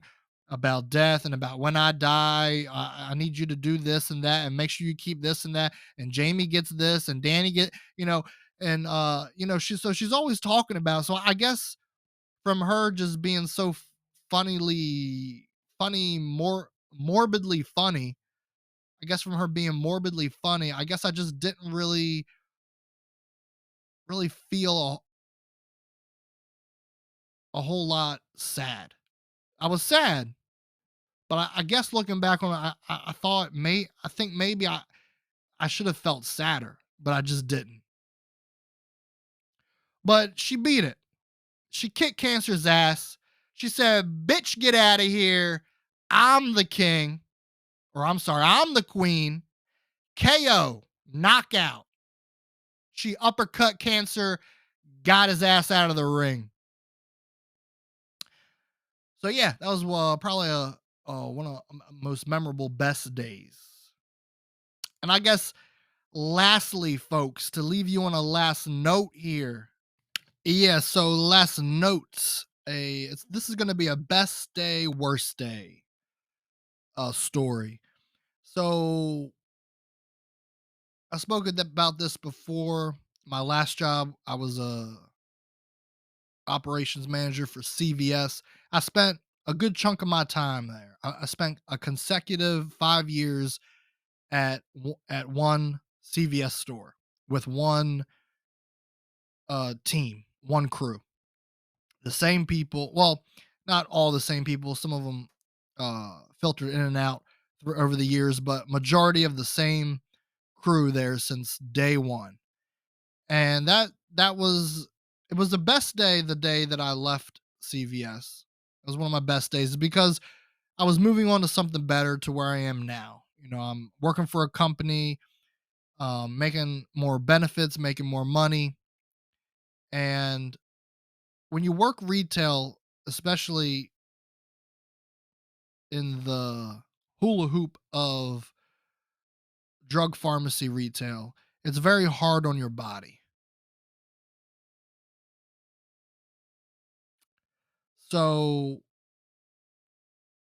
about death and about when I die, I need you to do this and that and make sure you keep this and that, and Jamie gets this and Danny and she's always talking about. So I guess from her just being so funnily funny, more morbidly funny, I guess from her being morbidly funny, I guess I just didn't really feel a whole lot sad. I was sad, but I guess looking back on it, I thought I think maybe I should have felt sadder, but I just didn't. But she beat it. She kicked cancer's ass. She said, "Bitch, get out of here. I'm the king." Or I'm sorry, "I'm the queen." KO, knockout. She uppercut cancer, got his ass out of the ring. So yeah, that was probably one of the most memorable best days. And I guess lastly, folks, to leave you on a last note here. Yeah, so last notes. This is going to be a best day, worst day story. So I spoke about this before. My last job, I was a operations manager for CVS. I spent a good chunk of my time there. I spent a consecutive 5 years at one CVS store with one team, one crew, the same people. Well, not all the same people. Some of them filtered in and out over the years, but majority of the same crew there since day one. And that was, it was the best day, the day that I left CVS. It was one of my best days because I was moving on to something better, to where I am now. I'm working for a company, making more benefits, making more money. And when you work retail, especially in the hula hoop of drug pharmacy retail, it's very hard on your body. So,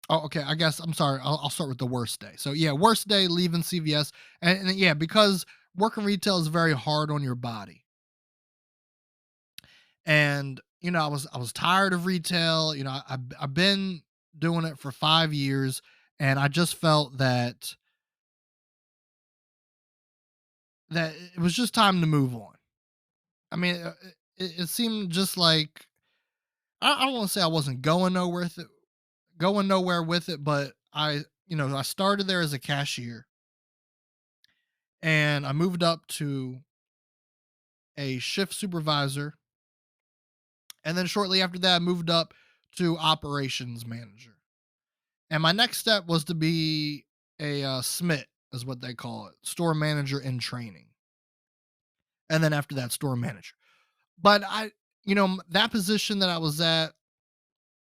oh, okay. I guess I'm sorry. I'll start with the worst day. So yeah, worst day leaving CVS, and yeah, because working retail is very hard on your body, And I was tired of retail. I've been doing it for 5 years, and I just felt that it was just time to move on. I mean, it seemed just like I don't want to say I wasn't going nowhere with it, but I started there as a cashier, and I moved up to a shift supervisor, and then shortly after that, I moved up to operations manager. And my next step was to be a SMIT, is what they call it, store manager in training, and then after that, store manager. But that position that I was at,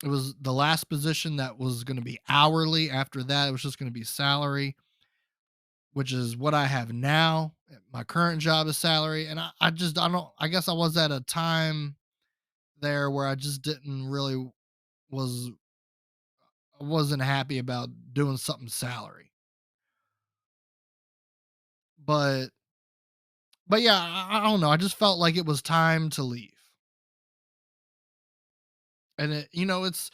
it was the last position that was going to be hourly. After that, it was just going to be salary, which is what I have now. My current job is salary, and I don't. I guess I was at a time there where I just didn't really was I wasn't happy about doing something salary. But yeah, I don't know. I just felt like it was time to leave. And it's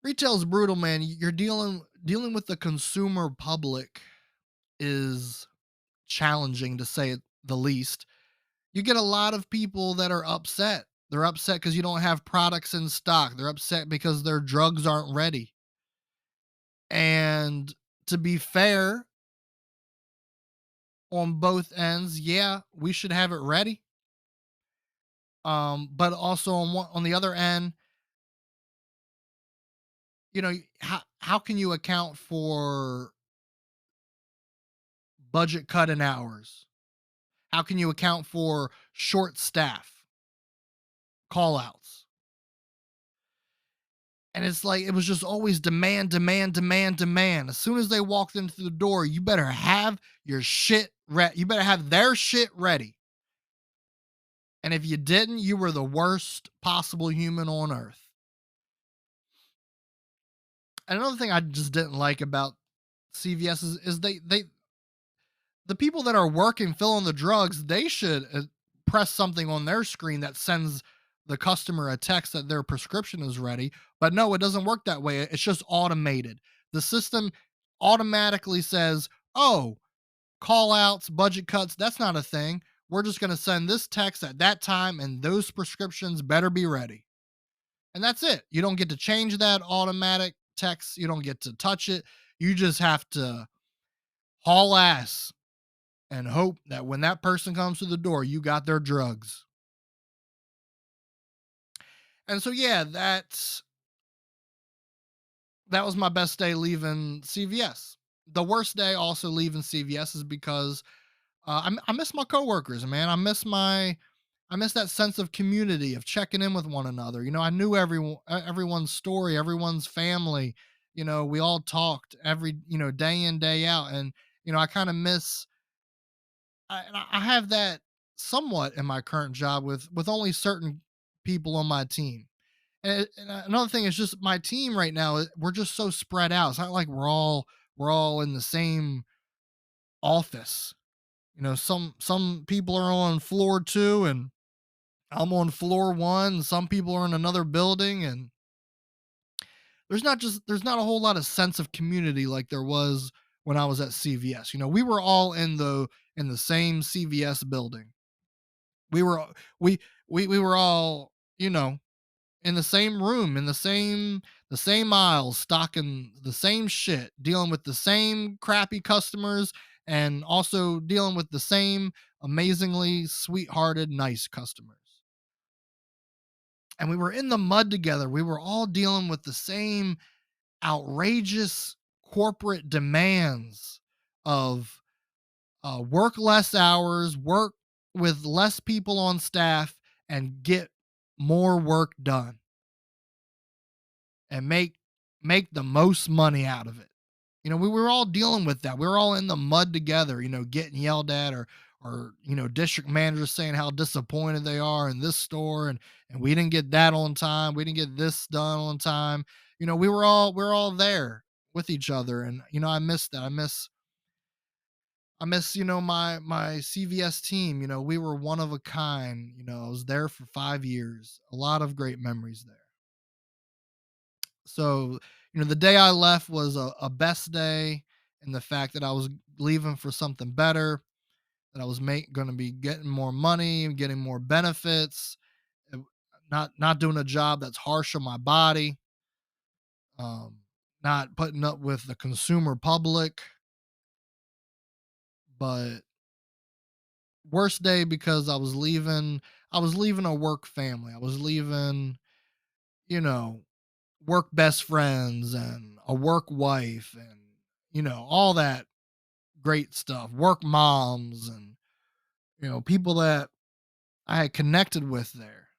retail's brutal, man. You're dealing with the consumer public is challenging, to say it the least. You get a lot of people that are upset. They're upset because you don't have products in stock. They're upset because their drugs aren't ready. And to be fair, on both ends, yeah, we should have it ready. But also on the other end, how can you account for budget cut in hours? How can you account for short staff, call outs? And it's like it was just always demand, demand, demand, demand. As soon as they walked into the door, you better have your shit ready. You better have their shit ready. And if you didn't, you were the worst possible human on earth. And another thing I just didn't like about CVS is the people that are working filling the drugs, they should press something on their screen that sends the customer a text that their prescription is ready. But no, it doesn't work that way. It's just automated. The system automatically says, "Oh, call outs, budget cuts, that's not a thing. We're just going to send this text at that time, and those prescriptions better be ready." And that's it. You don't get to change that automatic text. You don't get to touch it. You just have to haul ass and hope that when that person comes to the door, you got their drugs. And so, yeah, that was my best day leaving CVS. The worst day also leaving CVS is because I miss my coworkers, man. I miss that sense of community, of checking in with one another. I knew everyone's story, everyone's family. We all talked every day in day out, and I kind of miss. I have that somewhat in my current job with only certain people on my team. And another thing is just my team right now. We're just so spread out. It's not like we're all in the same office. Some people are on floor 2, and I'm on floor 1. And some people are in another building, and there's not a whole lot of sense of community like there was when I was at CVS. We were all in the same CVS building. We were we were all, in the same room, in the same aisles, stocking the same shit, dealing with the same crappy customers, and also dealing with the same amazingly sweethearted, nice customers. And we were in the mud together. We were all dealing with the same outrageous corporate demands of work less hours, work with less people on staff, and get more work done, and make the most money out of it. We were all dealing with that. We were all in the mud together, getting yelled at, or district managers saying how disappointed they are in this store, and we didn't get that on time. We didn't get this done on time. We were all there with each other, and I miss that. I miss, my CVS team. We were one of a kind. I was there for 5 years. A lot of great memories there. So, the day I left was a best day, and the fact that I was leaving for something better, that I was going to be getting more money, getting more benefits, uh, not doing a job that's harsh on my body, um, not putting up with the consumer public. But worst day because I was leaving a work family. I was leaving, you know, work best friends and a work wife and all that great stuff. Work moms and people that I had connected with there.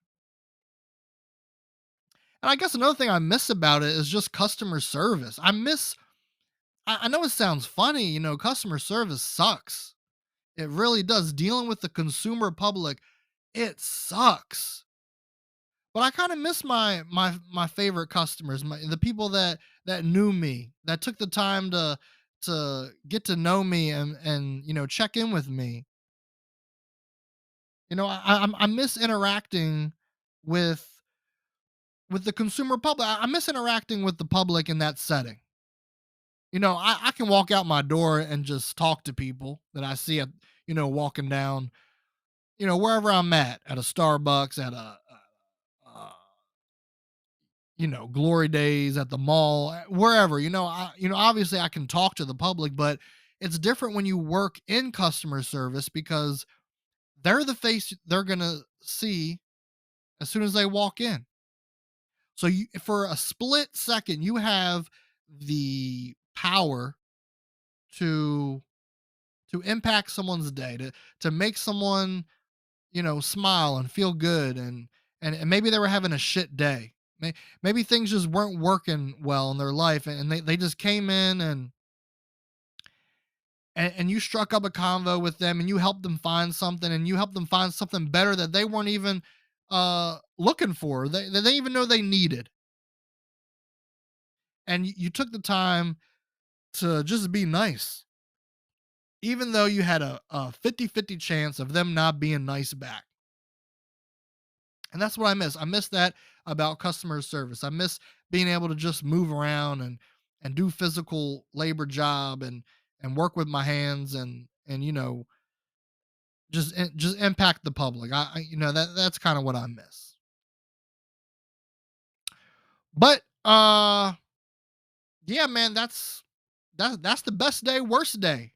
And I guess another thing I miss about it is just customer service. I know it sounds funny, customer service sucks. It really does. Dealing with the consumer public, it sucks. But I kind of miss my favorite customers, the people that knew me, that took the time to get to know me and check in with me. I miss interacting with with the consumer public. I miss interacting with the public in that setting. I can walk out my door and just talk to people that I see at walking down, wherever I'm at a Starbucks, at a glory days at the mall, wherever. Obviously I can talk to the public, but it's different when you work in customer service because they're the face they're going to see as soon as they walk in. So for a split second, you have the power to impact someone's day, to make someone, smile and feel good, and maybe they were having a shit day. Maybe things just weren't working well in their life, and they just came in and you struck up a convo with them, and you helped them find something, and you helped them find something better that they weren't even looking for, that they even know they needed. And you took the time to just be nice, even though you had a 50-50 chance of them not being nice back. And that's what I miss. I miss that about customer service. I miss being able to just move around and do physical labor job and work with my hands and just impact the public. That's kind of what I miss. But yeah, man, that's the best day, worst day.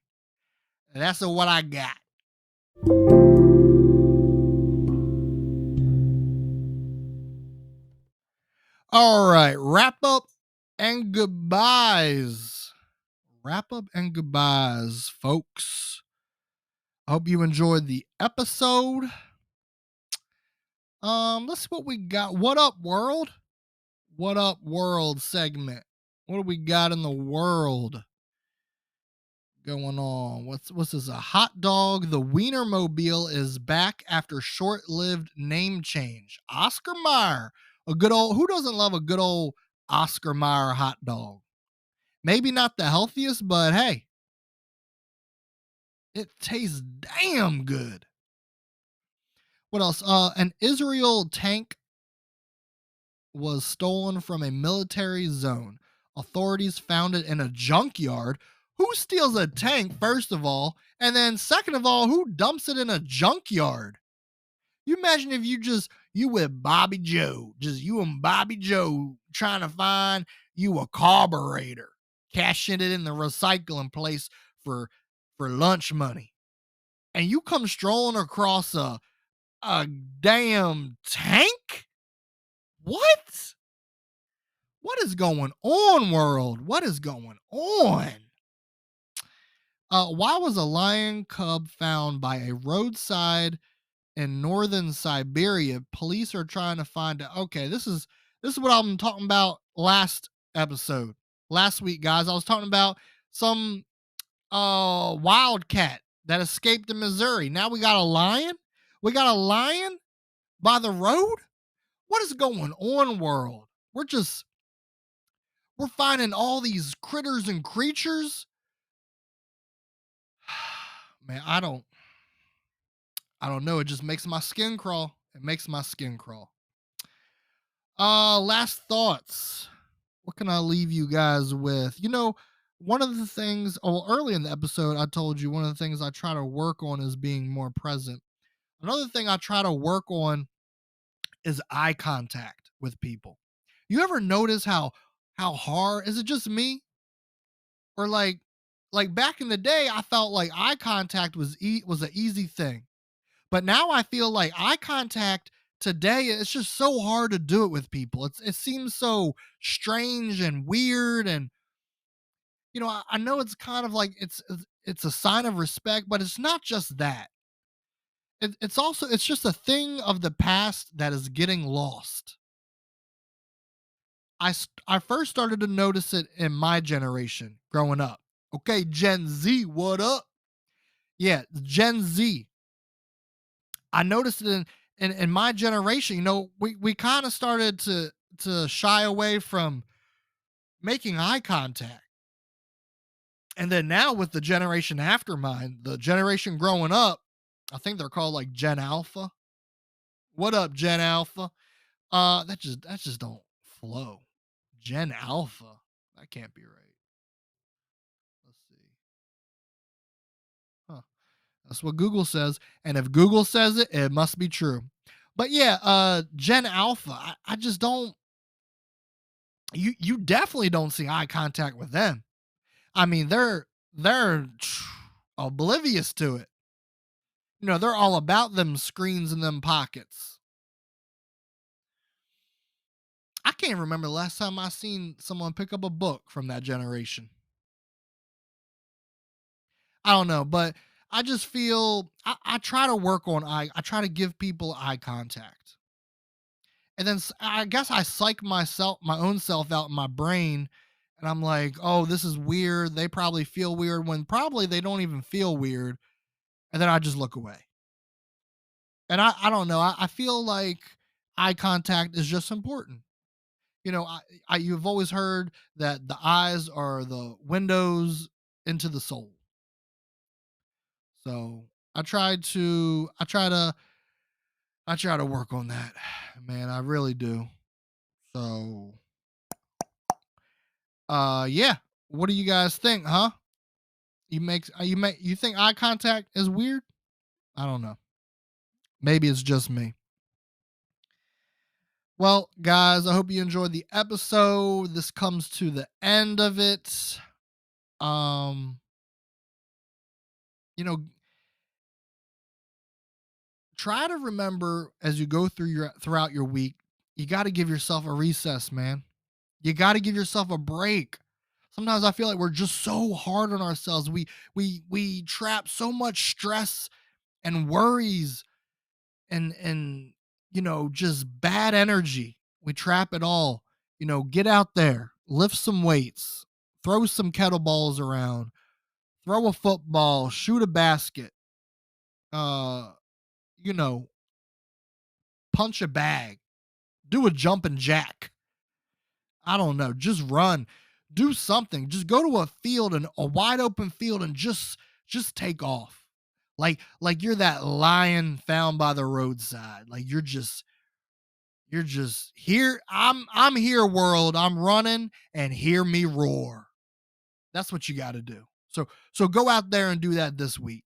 And that's what I got. All right, wrap up and goodbyes. Wrap up and goodbyes, folks. I hope you enjoyed the episode. Let's see what we got. What up, world? What up, world segment? What do we got in the world going on? What's this? A hot dog. The Wienermobile is back after short-lived name change. Oscar Mayer, a good old. Who doesn't love a good old Oscar Mayer hot dog? Maybe not the healthiest, but hey, it tastes damn good. What else? An Israel tank was stolen from a military zone. Authorities found it in a junkyard. Who steals a tank, first of all? And then, second of all, who dumps it in a junkyard? You imagine if you with Bobby Joe, just you and Bobby Joe trying to find you a carburetor, cashing it in the recycling place for lunch money. And you come strolling across a damn tank? What? What is going on, world? What is going on? Why was a lion cub found by a roadside in northern Siberia? Police are trying to find out. Okay, this is what I'm talking about last week, guys. I was talking about some wildcat that escaped in Missouri. Now we got a lion. We got a lion by the road. What is going on, world? We're finding all these critters and creatures. Man, I don't know. It just makes my skin crawl. It makes my skin crawl. Last thoughts. What can I leave you guys with? One of the things, early in the episode, I told you one of the things I try to work on is being more present. Another thing I try to work on is eye contact with people. You ever notice how hard is it just me? Or like back in the day, I felt like eye contact was an easy thing. But now I feel like eye contact today, it's just so hard to do it with people. It seems so strange and weird. And I know it's kind of like it's a sign of respect, but it's not just that. It's just a thing of the past that is getting lost. I first started to notice it in my generation growing up. Okay, Gen Z, what up? Yeah, Gen Z. I noticed it in my generation. We kind of started to shy away from making eye contact. And then now with the generation after mine, the generation growing up, I think they're called like Gen Alpha. What up, Gen Alpha? That just don't flow. Gen Alpha. That can't be right. Let's see. Huh. That's what Google says. And if Google says it, it must be true. But yeah, Gen Alpha, I just don't you definitely don't see eye contact with them. I mean, they're oblivious to it. They're all about them screens and them pockets. I can't remember the last time I seen someone pick up a book from that generation. I don't know, but I just feel I try to work on I try to give people eye contact. And then I guess I psych my own self out in my brain, and I'm like, "Oh, this is weird. They probably feel weird," when probably they don't even feel weird, and then I just look away. And I don't know. I feel like eye contact is just important. You've always heard that the eyes are the windows into the soul. So I try to work on that. Man, I really do. So yeah. What do you guys think, huh? You think eye contact is weird? I don't know. Maybe it's just me. Well, guys, I hope you enjoyed the episode. This comes to the end of it. Um, you know, try to remember as you go throughout your week, you got to give yourself a recess, man. You got to give yourself a break. Sometimes I feel like we're just so hard on ourselves. We trap so much stress and worries and just bad energy. We trap it all. Get out there, lift some weights, throw some kettlebells around, throw a football, shoot a basket, uh, you know, punch a bag, do a jumping jack. I don't know, just run, do something. Just go to a field and a wide open field and just take off. Like you're that lion found by the roadside. Like you're just here. I'm here, world. I'm running and hear me roar. That's what you got to do. So go out there and do that this week.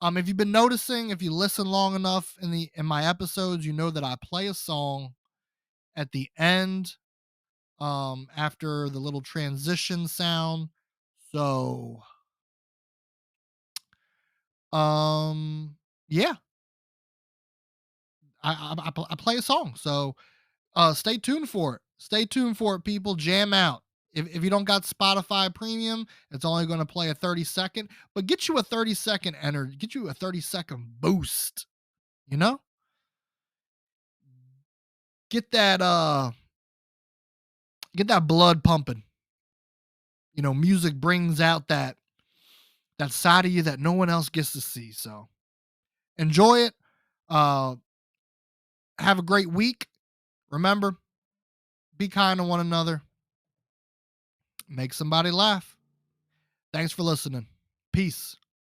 If you've been noticing, if you listen long enough in my episodes, you know that I play a song at the end, after the little transition sound. So yeah, I play a song. So stay tuned for it. Stay tuned for it, people. Jam out. If you don't got Spotify Premium, it's only going to play a 30-second, but get you a 30-second energy, get you a 30-second boost. You know, get that get that blood pumping. Music brings out that side of you that no one else gets to see. So enjoy it. Uh, have a great week. Remember, be kind to one another. Make somebody laugh. Thanks for listening. Peace.